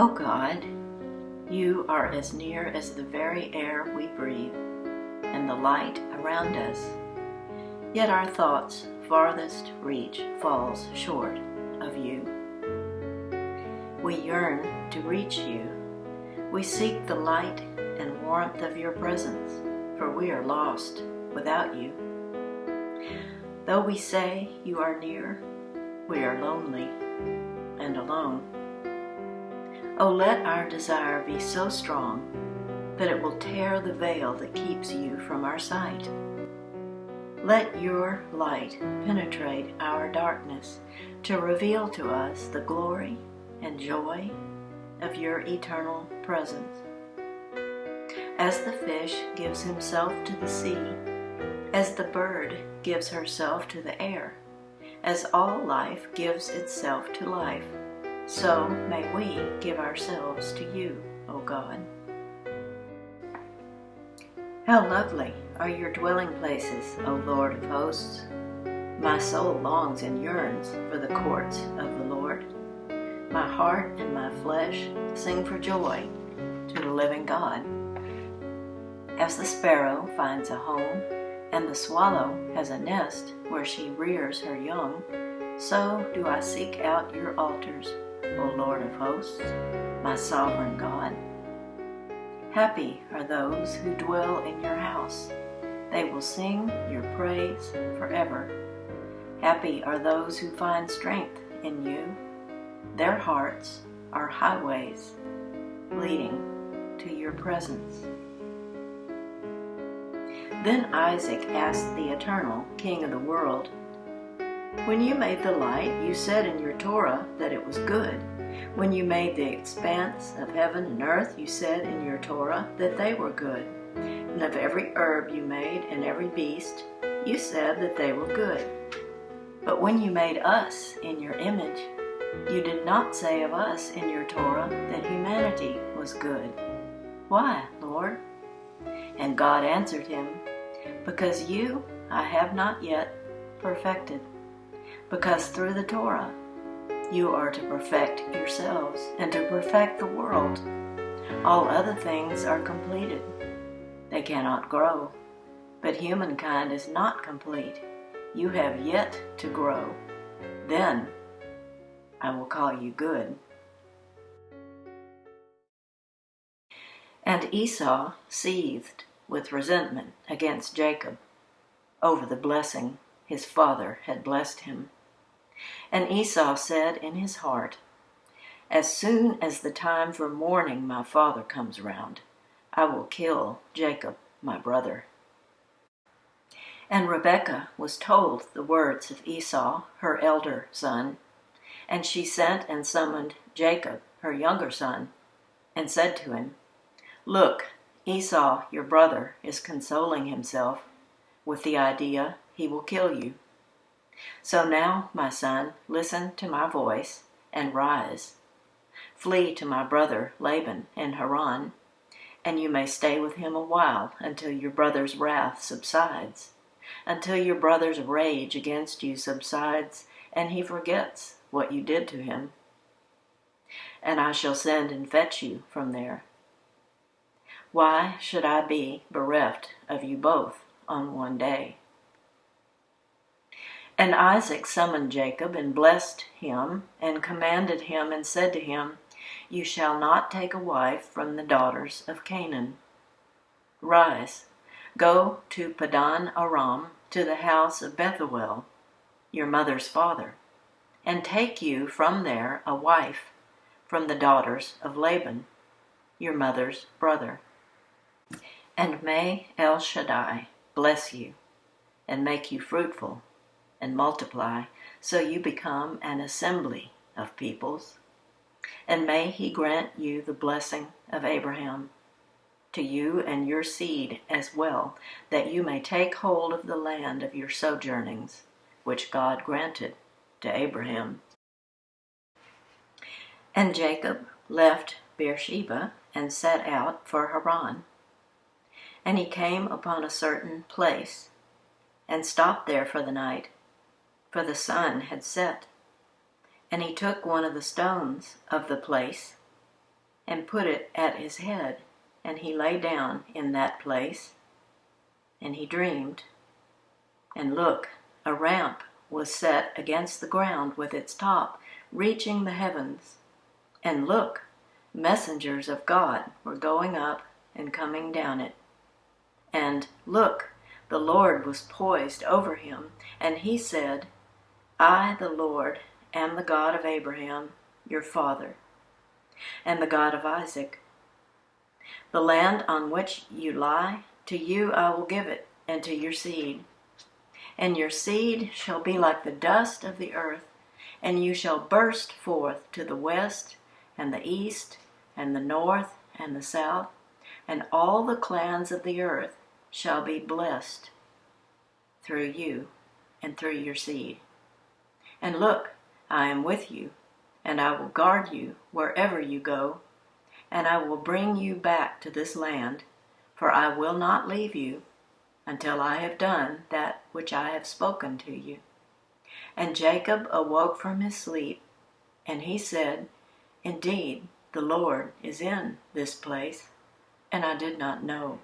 O God, you are as near as the very air we breathe and the light around us. Yet our thoughts' farthest reach falls short of you. We yearn to reach you. We seek the light and warmth of your presence, for we are lost without you. Though we say you are near, we are lonely and alone. Oh, let our desire be so strong that it will tear the veil that keeps you from our sight. Let your light penetrate our darkness to reveal to us the glory and joy of your eternal presence. As the fish gives himself to the sea, as the bird gives herself to the air, as all life gives itself to life, so may we give ourselves to you, O God. How lovely are your dwelling places, O Lord of hosts! My soul longs and yearns for the courts of the Lord. My heart and my flesh sing for joy to the living God. As the sparrow finds a home and the swallow has a nest where she rears her young, so do I seek out your altars, O Lord of hosts, my sovereign God. Happy are those who dwell in your house. They will sing your praise forever. Happy are those who find strength in you. Their hearts are highways leading to your presence. Then Isaac asked the Eternal, King of the world, when you made the light, you said in your Torah that it was good. When you made the expanse of heaven and earth, you said in your Torah that they were good. And of every herb you made and every beast, you said that they were good. But when you made us in your image, you did not say of us in your Torah that humanity was good. Why, Lord? And God answered him, because you I have not yet perfected. Because through the Torah you are to perfect yourselves and to perfect the world. All other things are completed. They cannot grow, but humankind is not complete. You have yet to grow. Then I will call you good. And Esau seethed with resentment against Jacob over the blessing his father had blessed him. And Esau said in his heart, as soon as the time for mourning my father comes round, I will kill Jacob, my brother. And Rebekah was told the words of Esau, her elder son, and she sent and summoned Jacob, her younger son, and said to him, look, Esau, your brother, is consoling himself with the idea he will kill you. So now, my son, listen to my voice and rise. Flee to my brother Laban in Haran, and you may stay with him a while until your brother's wrath subsides, until your brother's rage against you subsides, and he forgets what you did to him. And I shall send and fetch you from there. Why should I be bereft of you both on one day? And Isaac summoned Jacob and blessed him and commanded him and said to him, you shall not take a wife from the daughters of Canaan. Rise, go to Padan Aram, to the house of Bethuel, your mother's father, and take you from there a wife from the daughters of Laban, your mother's brother. And may El Shaddai bless you and make you fruitful and multiply, so you become an assembly of peoples. And may he grant you the blessing of Abraham, to you and your seed as well, that you may take hold of the land of your sojournings, which God granted to Abraham. And Jacob left Beersheba and set out for Haran. And he came upon a certain place, and stopped there for the night, for the sun had set. And he took one of the stones of the place, and put it at his head, and he lay down in that place. And he dreamed, and look, a ramp was set against the ground with its top reaching the heavens. And look, messengers of God were going up and coming down it. And look, the Lord was poised over him, and he said, I, the Lord, am the God of Abraham, your father, and the God of Isaac. The land on which you lie, to you I will give it, and to your seed. And your seed shall be like the dust of the earth, and you shall burst forth to the west, and the east, and the north, and the south, and all the clans of the earth shall be blessed through you and through your seed. And look, I am with you, and I will guard you wherever you go, and I will bring you back to this land, for I will not leave you until I have done that which I have spoken to you. And Jacob awoke from his sleep, and he said, Indeed, the Lord is in this place, and I did not know.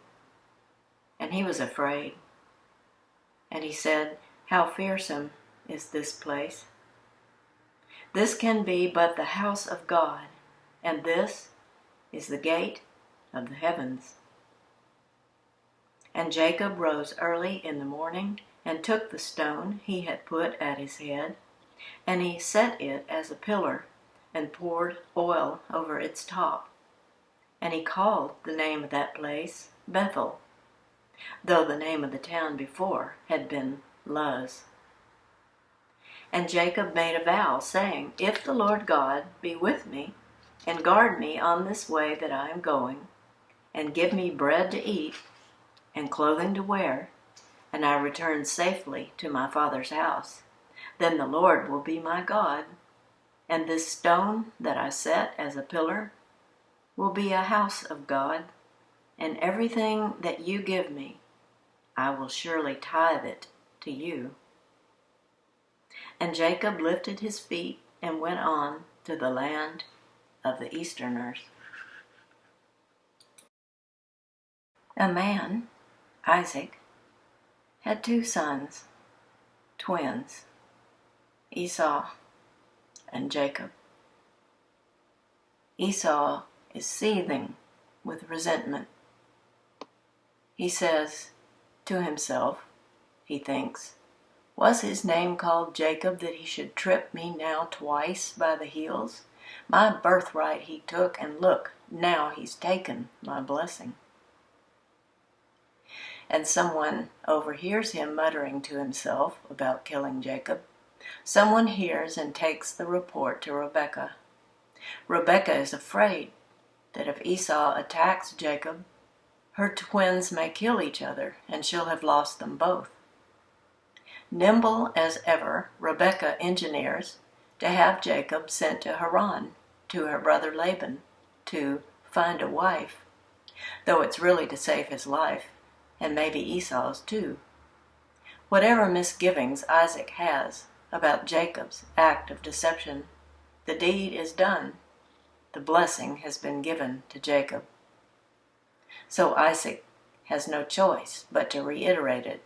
And he was afraid. And he said, How fearsome is this place! This can be but the house of God, and this is the gate of the heavens. And Jacob rose early in the morning, and took the stone he had put at his head, and he set it as a pillar, and poured oil over its top. And he called the name of that place Bethel, though the name of the town before had been Luz. And Jacob made a vow, saying, If the Lord God be with me, and guard me on this way that I am going, and give me bread to eat, and clothing to wear, and I return safely to my father's house, then the Lord will be my God, and this stone that I set as a pillar will be a house of God, and everything that you give me, I will surely tithe it to you. And Jacob lifted his feet and went on to the land of the Easterners. A man, Isaac, had 2 sons, twins, Esau and Jacob. Esau is seething with resentment. He says to himself, he thinks, Was his name called Jacob that he should trip me now twice by the heels? My birthright he took, and look, now he's taken my blessing. And someone overhears him muttering to himself about killing Jacob. Someone hears and takes the report to Rebekah. Rebekah is afraid that if Esau attacks Jacob, her twins may kill each other, and she'll have lost them both. Nimble as ever, Rebekah engineers to have Jacob sent to Haran, to her brother Laban, to find a wife, though it's really to save his life, and maybe Esau's too. Whatever misgivings Isaac has about Jacob's act of deception, the deed is done. The blessing has been given to Jacob. So Isaac has no choice but to reiterate it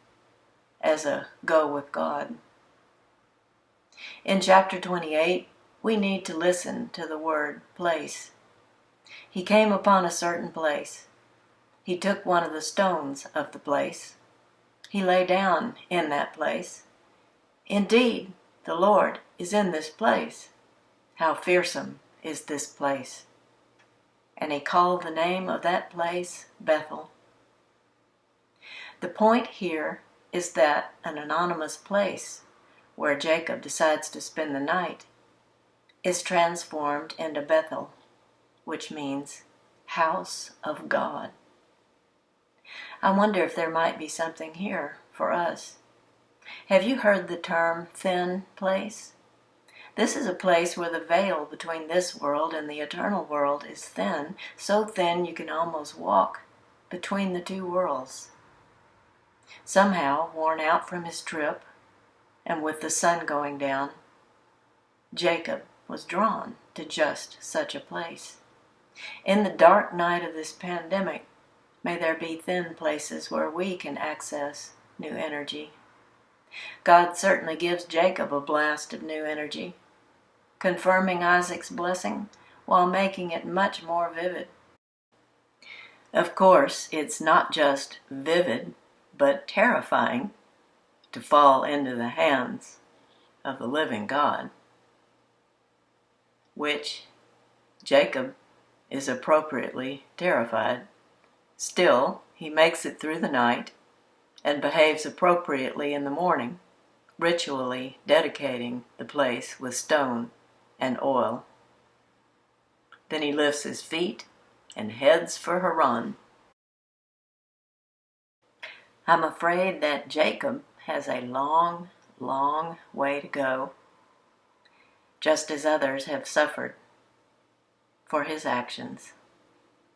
as a go with God. In chapter 28, we need to listen to the word place. He came upon a certain place. He took one of the stones of the place. He lay down in that place. Indeed, the Lord is in this place. How fearsome is this place! And he called the name of that place Bethel. The point here is that an anonymous place, where Jacob decides to spend the night, is transformed into Bethel, which means house of God. I wonder if there might be something here for us. Have you heard the term thin place? This is a place where the veil between this world and the eternal world is thin, so thin you can almost walk between the 2 worlds. Somehow, worn out from his trip, and with the sun going down, Jacob was drawn to just such a place. In the dark night of this pandemic, may there be thin places where we can access new energy. God certainly gives Jacob a blast of new energy, confirming Isaac's blessing while making it much more vivid. Of course, it's not just vivid, but terrifying to fall into the hands of the living God, which Jacob is appropriately terrified. Still, he makes it through the night and behaves appropriately in the morning, ritually dedicating the place with stone and oil. Then he lifts his feet and heads for Haran. I'm afraid that Jacob has a long, long way to go, just as others have suffered for his actions.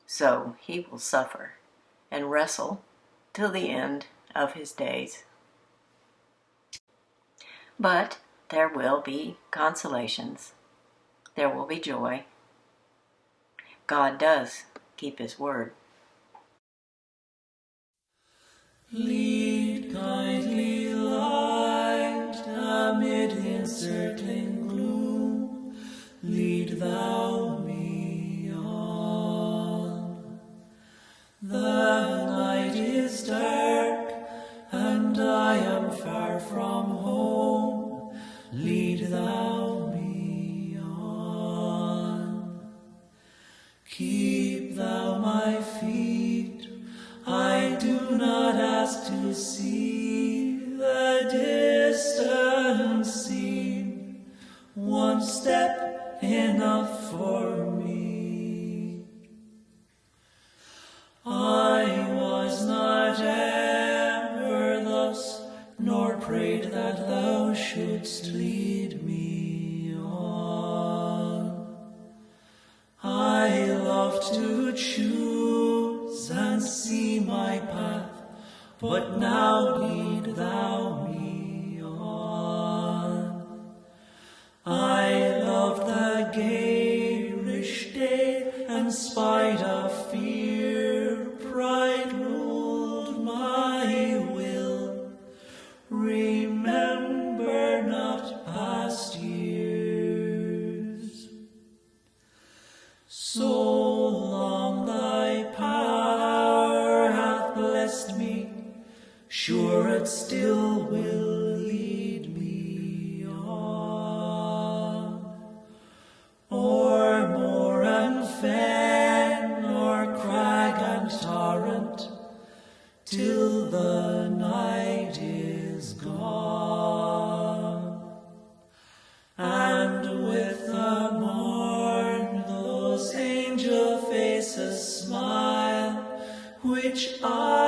So he will suffer and wrestle till the end of his days. But there will be consolations. There will be joy. God does keep his word. Lead, kindly light, amid encircling gloom, lead thou me on. The night is dark, and I am far from home, lead thou me on. Keep thou my feet, I do not ask to see the distant scene, one step enough for me. I was not ever thus, nor prayed that thou shouldst lead me on. I love to choose and see my path, but now lead thou me on. I loved the garish day, and spite of fear, pride ruled my will. Remember not past years. So long thy power hath blessed me, sure it still will lead me on. O'er moor and fen, o'er crag and torrent, till the night is gone. And with the those angel faces smile, which I